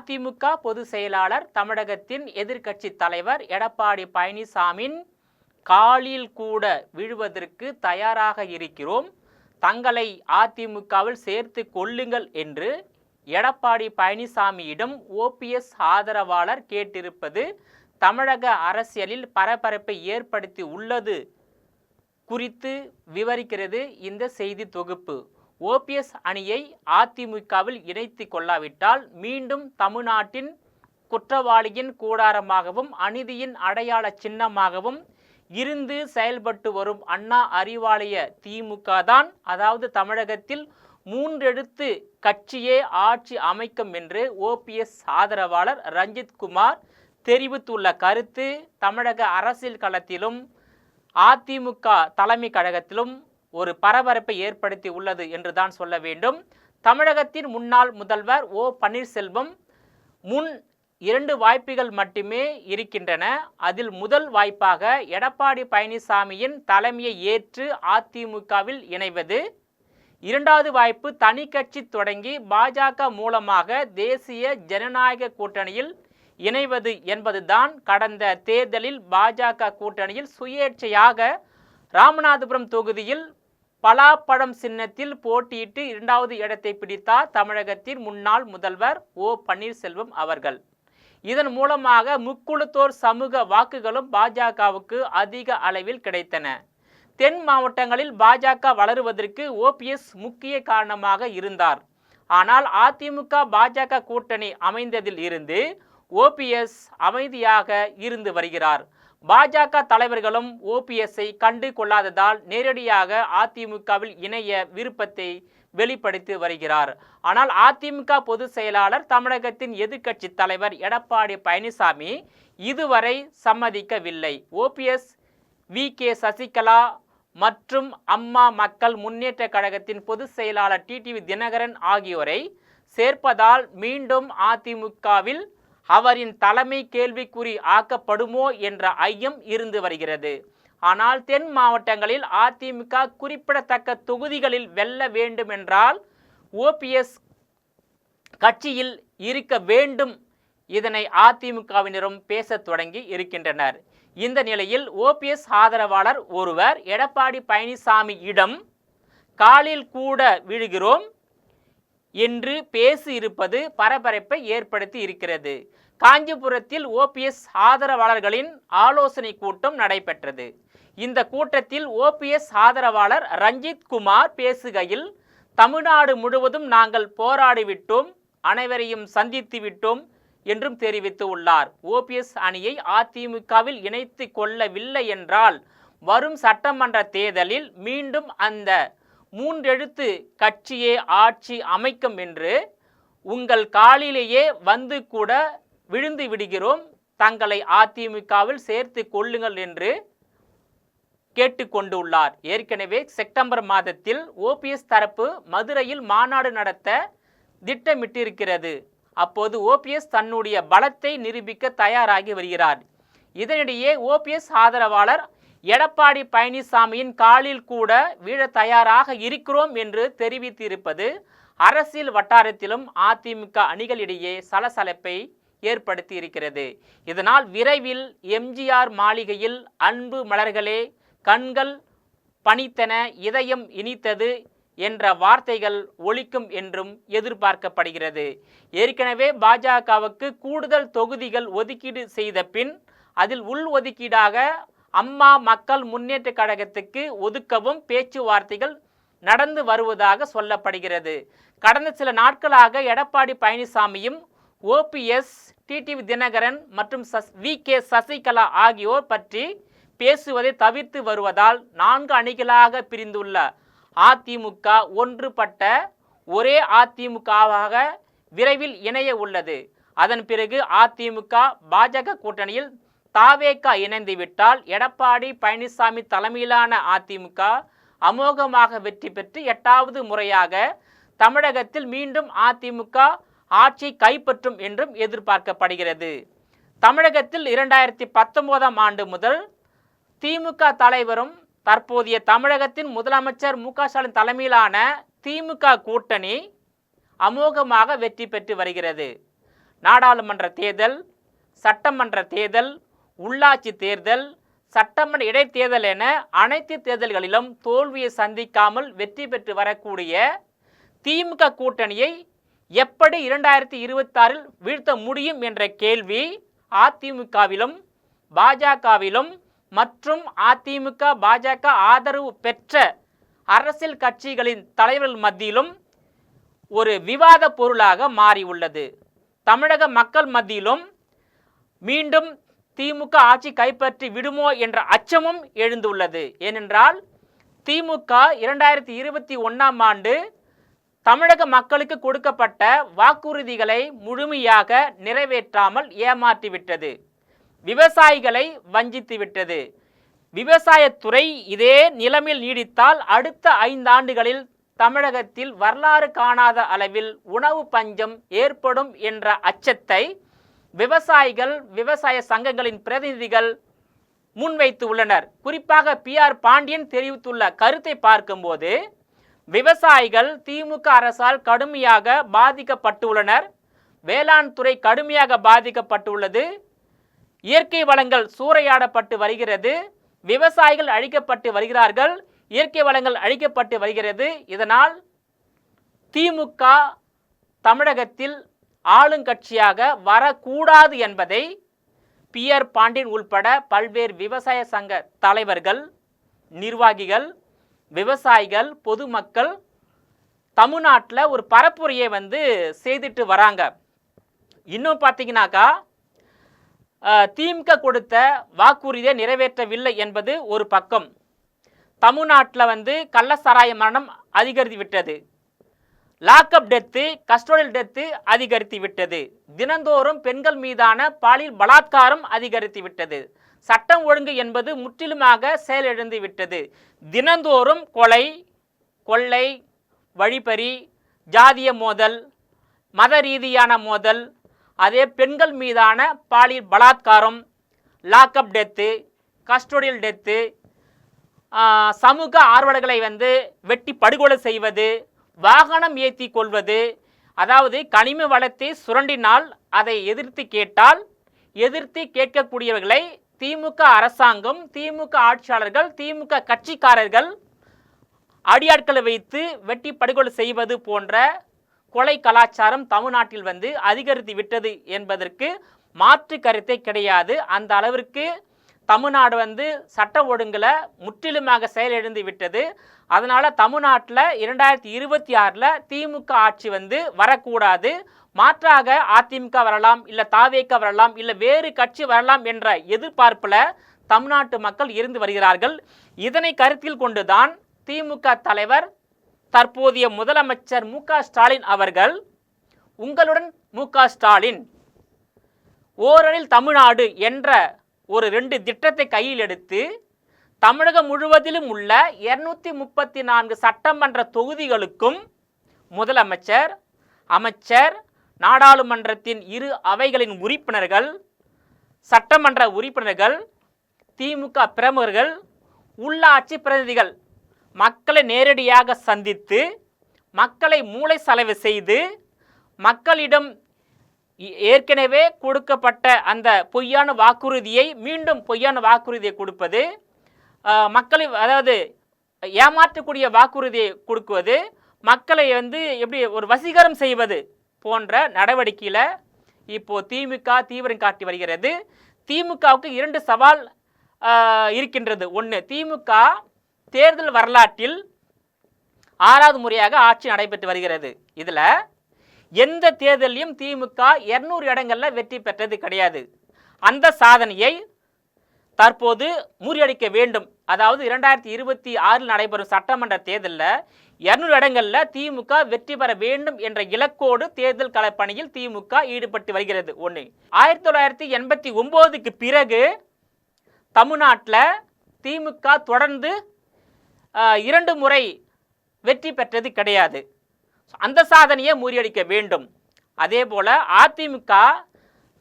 அதிமுக பொதுச் செயலாளர் தமிழகத்தின் எதிர்க்கட்சி தலைவர் எடப்பாடி பழனிசாமியின் காலில் கூட விழுவதற்கு தயாராக இருக்கிறோம், தங்களை அதிமுகவில் சேர்த்து கொள்ளுங்கள் என்று எடப்பாடி பழனிசாமியிடம் ஓபிஎஸ் ஆதரவாளர் கேட்டிருப்பது தமிழக அரசியலில் பரபரப்பை ஏற்படுத்தி உள்ளது குறித்து விவரிக்கிறது இந்த செய்தி தொகுப்பு. ஓபிஎஸ் அணியை அதிமுகவில் இணைத்து கொள்ளாவிட்டால் மீண்டும் தமிழ்நாட்டின் குற்றவாளியின் கூடாரமாகவும் அநீதியின் அடையாள சின்னமாகவும் இருந்து செயல்பட்டு வரும் அண்ணா அறிவாலய திமுக தான், அதாவது தமிழகத்தில் 3 எழுத்து கட்சியே ஆட்சி அமைக்கும் என்று ஓபிஎஸ் ஆதரவாளர் ரஞ்சித் குமார் தெரிவித்துள்ள கருத்து தமிழக அரசியல் களத்திலும் அதிமுக தலைமை கழகத்திலும் ஒரு பரபரப்பை ஏற்படுத்தி உள்ளது என்று தான் சொல்ல வேண்டும். தமிழகத்தின் முன்னாள் முதல்வர் ஓ பன்னீர்செல்வம் முன் 2 வாய்ப்புகள் மட்டுமே இருக்கின்றன. அதில் முதல் வாய்ப்பாக எடப்பாடி பழனிசாமியின் தலைமையை ஏற்று அதிமுகவில் இணைவது, 2வது வாய்ப்பு தனி கட்சி தொடங்கி பாஜக மூலமாக தேசிய ஜனநாயக கூட்டணியில் இணைவது என்பதுதான். கடந்த தேர்தலில் பாஜக கூட்டணியில் சுயேட்சையாக ராமநாதபுரம் தொகுதியில் பலாப்பழம் சின்னத்தில் போட்டியிட்டு 2வது இடத்தை பிடித்தார் தமிழகத்தின் முன்னாள் முதல்வர் ஓ பன்னீர்செல்வம் அவர்கள். இதன் மூலமாக முக்குளத்தோர் சமூக வாக்குகளும் பாஜகவுக்கு அதிக அளவில் கிடைத்தன. தென் மாவட்டங்களில் பாஜக வளருவதற்கு ஓபிஎஸ் முக்கிய காரணமாக இருந்தார். ஆனால் அதிமுக பாஜக கூட்டணி அமைந்ததில் இருந்து ஓபிஎஸ் அமைதியாக இருந்து வருகிறார். பாஜக தலைவர்களும் ஓபிஎஸ்ஐ கண்டு கொள்ளாததால் நேரடியாக அதிமுகவில் இணைய விருப்பத்தை வெளிப்படுத்தி வருகிறார். ஆனால் அதிமுக பொதுச் செயலாளர் தமிழகத்தின் எதிர்க்கட்சி தலைவர் எடப்பாடி பழனிசாமி இதுவரை சம்மதிக்கவில்லை. OPS, VK. சசிகலா மற்றும் அம்மா மக்கள் முன்னேற்ற கழகத்தின் பொதுச் செயலாளர் டிடிவி தினகரன் ஆகியோரை சேர்ப்பதால் மீண்டும் அதிமுகவில் அவரின் தலைமை கேள்விக்குறி ஆக்கப்படுமோ என்ற ஐயம் இருந்து வருகிறது. ஆனால் தென் மாவட்டங்களில் அதிமுக குறிப்பிடத்தக்க தொகுதிகளில் வெல்ல வேண்டுமென்றால் ஓபிஎஸ் கட்சியில் இருக்க வேண்டும். இதனை அதிமுகவினரும் பேசத் தொடங்கி இருக்கின்றனர். இந்த நிலையில் ஓபிஎஸ் ஆதரவாளர் ஒருவர் எடப்பாடி பழனிசாமியிடம் காலில் கூட விழுகிறோம் என்று பேசி இருப்பது பரபரப்பை ஏற்படுத்தி இருக்கிறது. காஞ்சிபுரத்தில் ஓபிஎஸ் ஆதரவாளர்களின் ஆலோசனை கூட்டம் நடைபெற்றது. இந்த கூட்டத்தில் ஓபிஎஸ் ஆதரவாளர் ரஞ்சித் குமார் பேசுகையில், தமிழ்நாடு முழுவதும் நாங்கள் போராடிவிட்டோம், அனைவரையும் சந்தித்து விட்டோம் என்றும் தெரிவித்து உள்ளார். ஓபிஎஸ் அணியை அதிமுகவில் இணைத்து கொள்ளவில்லை என்றால் வரும் சட்டமன்ற தேர்தலில் மீண்டும் அந்த 3 எழுத்து கட்சியே ஆட்சி அமைக்கும் என்று உங்கள் காலிலேயே வந்து கூட விழுந்து விடுகிறோம், தங்களை அதிமுகவில் சேர்த்து கொள்ளுங்கள் என்று கேட்டுக்கொண்டுள்ளார். ஏற்கனவே செப்டம்பர் மாதத்தில் ஓபிஎஸ் தரப்பு மதுரையில் மாநாடு நடத்த திட்டமிட்டிருக்கிறது. அப்போது ஓபிஎஸ் தன்னுடைய பலத்தை நிரூபிக்க தயாராகி வருகிறார். இதனிடையே ஓபிஎஸ் ஆதரவாளர் எடப்பாடி பழனிசாமியின் காலில் கூட வீழ தயாராக இருக்கிறோம் என்று தெரிவித்திருப்பது அரசியல் வட்டாரத்திலும் அதிமுக அணிகளிடையே சலசலப்பை ஏற்படுத்தி இருக்கிறது. இதனால் விரைவில் எம்ஜிஆர் மாளிகையில் அன்பு மலர்களே கண்கள் பனித்தன இதயம் இனித்தது என்ற வார்த்தைகள் ஒலிக்கும் என்றும் எதிர்பார்க்கப்படுகிறது. ஏற்கனவே பாஜகவுக்கு கூடுதல் தொகுதிகள் ஒதுக்கீடு செய்த பின் அதில் உள் ஒதுக்கீடாக அம்மா மக்கள் முன்னேற்ற கழகத்துக்கு ஒதுக்கவும் பேச்சுவார்த்தைகள் நடந்து வருவதாக சொல்லப்படுகிறது. கடந்த சில நாட்களாக எடப்பாடி பழனிசாமியும் ஓபிஎஸ், டிடிவி தினகரன் மற்றும் வி.கே. சசிகலா ஆகியோர் பற்றி பேசுவதை தவிர்த்து வருவதால் 4 அணிகளாக பிரிந்துள்ள அதிமுக ஒன்றுபட்ட ஒரே அதிமுகவாக விரைவில் இணைய உள்ளது. அதன் பிறகு அதிமுக பாஜக கூட்டணியில் தாவேக இணைந்துவிட்டால் எடப்பாடி பழனிசாமி தலைமையிலான அதிமுக அமோகமாக வெற்றி பெற்று 8வது முறையாக தமிழகத்தில் மீண்டும் அதிமுக ஆட்சி கைப்பற்றும் என்றும் எதிர்பார்க்கப்படுகிறது. தமிழகத்தில் 2019ஆம் ஆண்டு முதல் திமுக தலைவரும் தற்போதைய தமிழகத்தின் முதலமைச்சர் மு.க. ஸ்டாலின் தலைமையிலான திமுக கூட்டணி அமோகமாக வெற்றி பெற்று வருகிறது. நாடாளுமன்ற தேர்தல், சட்டமன்ற தேர்தல், உள்ளாட்சி தேர்தல், சட்டமன்ற இடைத்தேர்தல் என அனைத்து தேர்தல்களிலும் தோல்வியை சந்திக்காமல் வெற்றி பெற்று வரக்கூடிய திமுக கூட்டணியை எப்படி 2026இல் வீழ்த்த முடியும் என்ற கேள்வி அதிமுகவிலும் பாஜகவிலும் மற்றும் அதிமுக பாஜக ஆதரவு பெற்ற அரசியல் கட்சிகளின் தலைவர்கள் மத்தியிலும் ஒரு விவாத பொருளாக மாறியுள்ளது. தமிழக மக்கள் மத்தியிலும் மீண்டும் திமுக ஆட்சி கைப்பற்றி விடுமோ என்ற அச்சமும் எழுந்துள்ளது. ஏனென்றால் திமுக 2021ஆம் ஆண்டு தமிழக மக்களுக்கு கொடுக்கப்பட்ட வாக்குறுதிகளை முழுமையாக நிறைவேற்றாமல் ஏமாற்றிவிட்டது. விவசாயிகளை வஞ்சித்து விட்டது. விவசாயத்துறை இதே நிலைமையில் நீடித்தால் அடுத்த 5 ஆண்டுகளில் தமிழகத்தில் வரலாறு காணாத அளவில் உணவு பஞ்சம் ஏற்படும் என்ற அச்சத்தை விவசாயிகள், விவசாய சங்கங்களின் பிரதிநிதிகள் முன்வைத்து உள்ளனர். குறிப்பாக PR பாண்டியன் தெரிவித்துள்ள கருத்தை பார்க்கும்போது விவசாயிகள் திமுக அரசால் கடுமையாக பாதிக்கப்பட்டுள்ளனர். வேளாண் துறை கடுமையாக பாதிக்கப்பட்டுள்ளது. இயற்கை வளங்கள் சூறையாடப்பட்டு வருகிறது. விவசாயிகள் அழிக்கப்பட்டு வருகிறார்கள். இயற்கை வளங்கள் அழிக்கப்பட்டு வருகிறது. இதனால் திமுக தமிழகத்தில் ஆளுங்கட்சியாக வரக்கூடாது என்பதை PR பாண்டியன் உள்பட பல்வேறு விவசாய சங்க தலைவர்கள், நிர்வாகிகள், விவசாயிகள், பொதுமக்கள் தமிழ்நாட்டில் ஒரு பரப்புரையை செய்துட்டு வராங்க. இன்னும் பார்த்தீங்கன்னாக்கா திமுக கொடுத்த வாக்குறுதியை நிறைவேற்றவில்லை என்பது ஒரு பக்கம். தமிழ்நாட்டில் கள்ளசாராய மரணம் அதிகரித்து விட்டது. லாக்அப் டெத்து, கஸ்டோடியல் டெத்து அதிகரித்து விட்டது. தினந்தோறும் பெண்கள் மீதான பாலியல் பலாத்காரம் அதிகரித்து விட்டது. சட்டம் ஒழுங்கு என்பது முற்றிலுமாக செயலிழந்து விட்டது. தினந்தோறும் கொலை, கொள்ளை, வழிப்பறி, ஜாதிய மோதல், மத ரீதியான மோதல், அதே பெண்கள் மீதான பாலியல் பலாத்காரம், லாக்அப் டெத்து, கஸ்டோடியல் டெத்து, சமூக ஆர்வலர்களை வெட்டி படுகொலை செய்வது, வாகனம் ஏற்றி கொள்வது, அதாவது கனிம வளத்தை சுரண்டினால் அதை எதிர்த்து கேட்டால் எதிர்த்து கேட்கக்கூடியவர்களை திமுக அரசாங்கம், திமுக ஆட்சியாளர்கள், திமுக கட்சிக்காரர்கள் அடியாட்களை வைத்து வெட்டி படுகொலை செய்வது போன்ற கொலை கலாச்சாரம் தமிழ்நாட்டில் அதிகரித்து விட்டது என்பதற்கு மாற்று கருத்தை கிடையாது. அந்த அளவிற்கு தமிழ்நாடு சட்ட ஒழுங்குல முற்றிலுமாக செயலிழந்து விட்டது. அதனால தமிழ்நாட்டில் 2026ல் திமுக ஆட்சி வரக்கூடாது. மாற்றாக அதிமுக வரலாம், இல்லை தாவேக வரலாம், இல்லை வேறு கட்சி வரலாம் என்ற எதிர்பார்ப்பில் தமிழ்நாட்டு மக்கள் இருந்து வருகிறார்கள். இதனை கருத்தில் கொண்டுதான் திமுக தலைவர் தற்போதைய முதலமைச்சர் மு.க. ஸ்டாலின் அவர்கள், உங்களுடன் மு.க. ஸ்டாலின், ஓரணில் தமிழ்நாடு என்ற ஒரு 2 திட்டத்தை கையில் எடுத்து தமிழகம் முழுவதிலும் உள்ள 234 சட்டமன்ற தொகுதிகளுக்கும் முதலமைச்சர், அமைச்சர், நாடாளுமன்றத்தின் 2 அவைகளின் உறுப்பினர்கள், சட்டமன்ற உறுப்பினர்கள், திமுக பிரமுகர்கள், உள்ளாட்சி பிரதிநிதிகள் மக்களை நேரடியாக சந்தித்து மக்களை மூளை சலவை செய்து மக்களிடம் ஏற்கனவே கொடுக்கப்பட்ட அந்த பொய்யான வாக்குறுதியை மீண்டும் பொய்யான வாக்குறுதியை கொடுப்பது, மக்களை அதாவது ஏமாற்றக்கூடிய வாக்குறுதியை கொடுக்குவது, மக்களை எப்படி ஒரு வசீகரம் செய்வது போன்ற நடவடிக்கையில் இப்போது திமுக தீவிரம் காட்டி வருகிறது. திமுகவுக்கு 2 சவால் இருக்கின்றது. ஒன்று, திமுக தேர்தல் வரலாற்றில் 6வது முறையாக ஆட்சி நடைபெற்று வருகிறது. இதில் எந்த தேர்தலையும் திமுக 200 இடங்களில் வெற்றி பெற்றது கிடையாது. அந்த சாதனையை தற்போது முறியடிக்க வேண்டும். அதாவது 2026 நடைபெறும் சட்டமன்ற தேர்தலில் 200 இடங்களில் திமுக வெற்றி பெற வேண்டும் என்ற இலக்கோடு தேர்தல் களப்பணியில் திமுக ஈடுபட்டு வருகிறது. ஒன்று, 1989க்கு பிறகு தமிழ்நாட்டில் திமுக தொடர்ந்து 2 முறை வெற்றி பெற்றது கிடையாது. அந்த சாதனையை முறியடிக்க வேண்டும். அதே போல் அதிமுக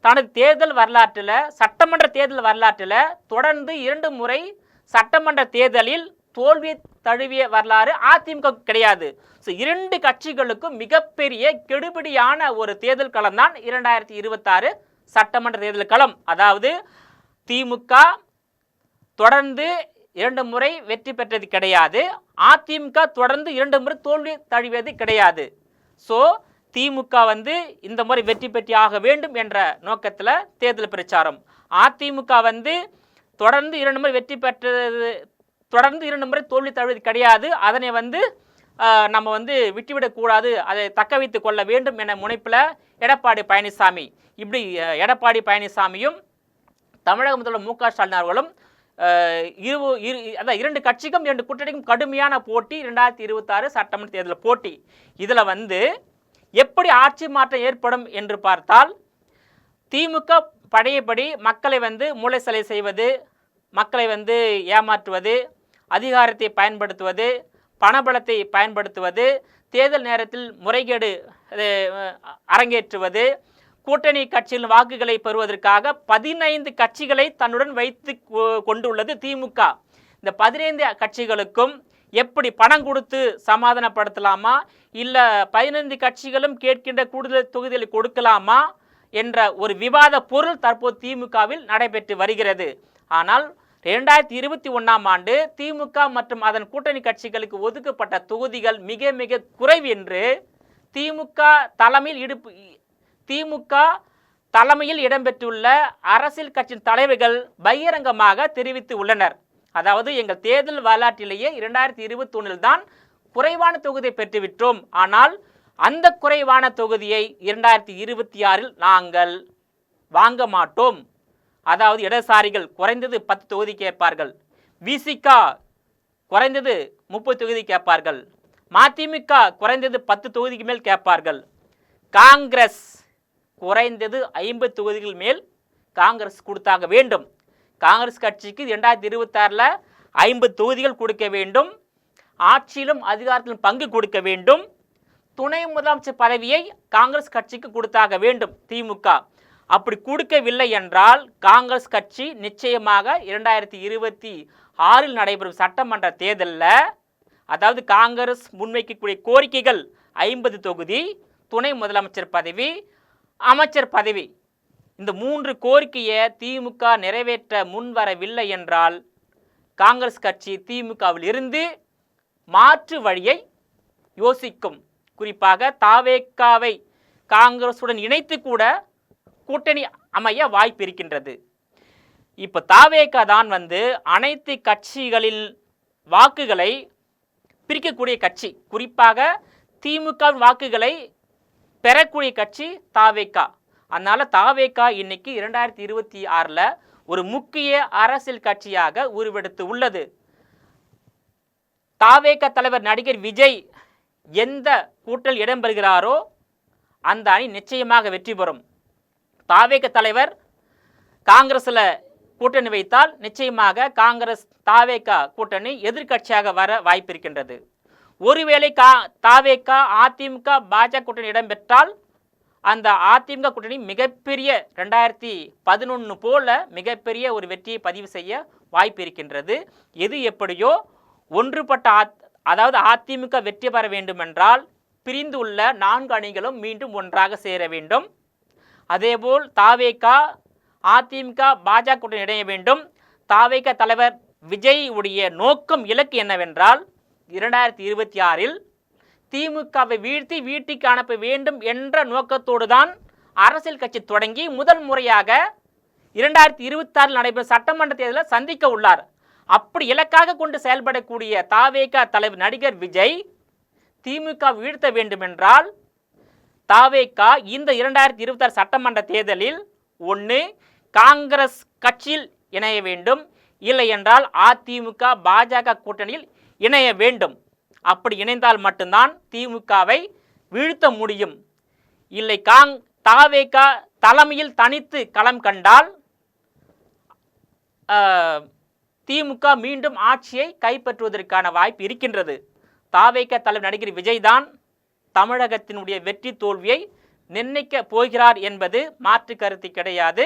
தனது தேர்தல் வரலாற்றில், சட்டமன்ற தேர்தல் வரலாற்றில் தொடர்ந்து 2 முறை சட்டமன்ற தேர்தலில் தோல்வியை தழுவிய வரலாறு அதிமுக கிடையாது. ஸோ 2 கட்சிகளுக்கும் மிகப்பெரிய கெடுபிடியான ஒரு தேர்தல் களம் தான் 2026 சட்டமன்ற தேர்தல் களம். அதாவது திமுக தொடர்ந்து 2 முறை வெற்றி பெற்றது கிடையாது, அதிமுக தொடர்ந்து 2 முறை தோல்வி தழுவியது கிடையாது. ஸோ திமுக இந்த முறை வெற்றி பெற்றி ஆக வேண்டும் என்ற நோக்கத்தில் தேர்தல் பிரச்சாரம். அதிமுக தொடர்ந்து 2 முறை வெற்றி பெற்றது, தொடர்ந்து 2 முறை தோல்வி தழுவது கிடையாது. அதனை நம்ம விட்டுவிடக்கூடாது, அதை தக்க வைத்து கொள்ள வேண்டும் என முனைப்பில் எடப்பாடி பழனிசாமி. இப்படி எடப்பாடி பழனிசாமியும் தமிழக முதல்வர் மு.க. ஸ்டாலின் அவர்களும் 2 கட்சிக்கும் 2 கூட்டணிக்கும் கடுமையான போட்டி 2026 சட்டமன்ற தேர்தல் போட்டி. இதில் எப்படி ஆட்சி மாற்றம் ஏற்படும் என்று பார்த்தால், திமுக பழையபடி மக்களை மூளை சலை செய்வது, மக்களை ஏமாற்றுவது, அதிகாரத்தை பயன்படுத்துவது, பணபலத்தை பயன்படுத்துவது, தேர்தல் நேரத்தில் முறைகேடு அரங்கேற்றுவது, கூட்டணி கட்சியின் வாக்குகளை பெறுவதற்காக 15 கட்சிகளை தன்னுடன் வைத்து கொண்டுள்ளது திமுக. இந்த 15 கட்சிகளுக்கும் எப்படி பணம் கொடுத்து சமாதானப்படுத்தலாமா, இல்லை 15 கட்சிகளும் கேட்கின்ற கூடுதல் தொகுதிகளை கொடுக்கலாமா என்ற ஒரு விவாத பொருள் தற்போது திமுகவில் நடைபெற்று வருகிறது. ஆனால் 2021ஆம் ஆண்டு திமுக மற்றும் அதன் கூட்டணி கட்சிகளுக்கு ஒதுக்கப்பட்ட தொகுதிகள் மிக மிக குறைவு என்று திமுக தலைமையில் இடம்பெற்றுள்ள அரசியல் கட்சியின் தலைவர்கள் பகிரங்கமாக தெரிவித்து உள்ளனர். அதாவது எங்கள் தேர்தல் வரலாற்றிலேயே 2021 தான் குறைவான தொகுதியை பெற்றுவிட்டோம், ஆனால் அந்த குறைவான தொகுதியை 2026 நாங்கள் வாங்க மாட்டோம். அதாவது இடதுசாரிகள் குறைந்தது 10 தொகுதி கேட்பார்கள், விசிக குறைந்தது 30 தொகுதி கேட்பார்கள், மதிமுக குறைந்தது 10 தொகுதிக்கு மேல் கேட்பார்கள், காங்கிரஸ் குறைந்தது 50 தொகுதிகள் மேல் காங்கிரஸ் கொடுத்தாக வேண்டும். காங்கிரஸ் கட்சிக்கு 2026 50 தொகுதிகள் கொடுக்க வேண்டும், ஆட்சியிலும் அதிகாரத்திலும் பங்கு கொடுக்க வேண்டும், துணை முதலமைச்சர் பதவியை காங்கிரஸ் கட்சிக்கு கொடுத்தாக வேண்டும் திமுக. அப்படி கொடுக்கவில்லை என்றால் காங்கிரஸ் கட்சி நிச்சயமாக 2026 நடைபெறும் சட்டமன்ற தேர்தலில், அதாவது காங்கிரஸ் முன்வைக்கக்கூடிய கோரிக்கைகள் 50 தொகுதி, துணை முதலமைச்சர் பதவி, அமைச்சர் பதவி, இந்த 3 கோரிக்கையை திமுக நிறைவேற்ற முன்வரவில்லை என்றால் காங்கிரஸ் கட்சி திமுகவில் இருந்து மாற்று வழியை யோசிக்கும். குறிப்பாக தாவேக்காவை காங்கிரசுடன் இணைத்து கூட கூட்டணி அமைய வாய்ப்பு இருக்கின்றது. இப்போ தாவேக்கா தான் அனைத்து கட்சிகளின் வாக்குகளை பிரிக்கக்கூடிய கட்சி, குறிப்பாக திமுக வாக்குகளை பெறக்கூடிய கட்சி தாவேக்கா. அதனால தாவேக்கா இன்னைக்கு 2026 ஒரு முக்கிய அரசியல் கட்சியாக உருவெடுத்து உள்ளது. தாவேக்கா தலைவர் நடிகர் விஜய் எந்த கூட்டல் இடம்பெறுகிறாரோ அந்த அணி நிச்சயமாக வெற்றி பெறும். தாவேக்கா தலைவர் காங்கிரஸில் கூட்டணி வைத்தால் நிச்சயமாக காங்கிரஸ் தாவேக்கா கூட்டணி எதிர்கட்சியாக வர வாய்ப்பு இருக்கின்றது. ஒருவேளை தாவேக்கா அதிமுக பாஜக கூட்டணி இடம்பெற்றால் அந்த அதிமுக கூட்டணி மிகப்பெரிய 2011 போல மிகப்பெரிய ஒரு வெற்றியை பதிவு செய்ய வாய்ப்பு இருக்கின்றது. எது எப்படியோ ஒன்றுபட்ட அதாவது அதிமுக வெற்றி பெற வேண்டுமென்றால் பிரிந்து உள்ள 4 அணிகளும் மீண்டும் ஒன்றாக சேர வேண்டும். அதேபோல் தாவேக்கா அதிமுக பாஜக கூட்டணி இணைய வேண்டும். தாவேக்கா தலைவர் விஜய் உடைய நோக்கம் இலக்கு என்னவென்றால் 2026 திமுகவை வீழ்த்தி வீட்டுக்கு அனுப்ப வேண்டும் என்ற நோக்கத்தோடு தான் அரசியல் கட்சி தொடங்கி முதல் முறையாக 2026 நடைபெறும் சட்டமன்ற தேர்தலில் சந்திக்க உள்ளார். அப்படி இலக்காக கொண்டு செயல்படக்கூடிய தாவேக்கா தலைவர் நடிகர் விஜய் திமுக வீழ்த்த வேண்டுமென்றால் தாவேக்கா இந்த 2026 சட்டமன்ற தேர்தலில் ஒன்று காங்கிரஸ் கட்சியில் இணைய வேண்டும், இல்லை என்றால் அதிமுக பாஜக கூட்டணியில் இணைய வேண்டும். அப்படி இணைந்தால் மட்டும்தான் திமுகவை வீழ்த்த முடியும். இல்லை தாவேக்கா தலைமையில் தனித்து களம் கண்டால் திமுக மீண்டும் ஆட்சியை கைப்பற்றுவதற்கான வாய்ப்பு இருக்கின்றது. தாவேக்கா தலைவர் நடிகர் விஜய் தான் தமிழகத்தினுடைய வெற்றி தோல்வியை நிர்ணயிக்க போகிறார் என்பது மாற்று கருத்து கிடையாது.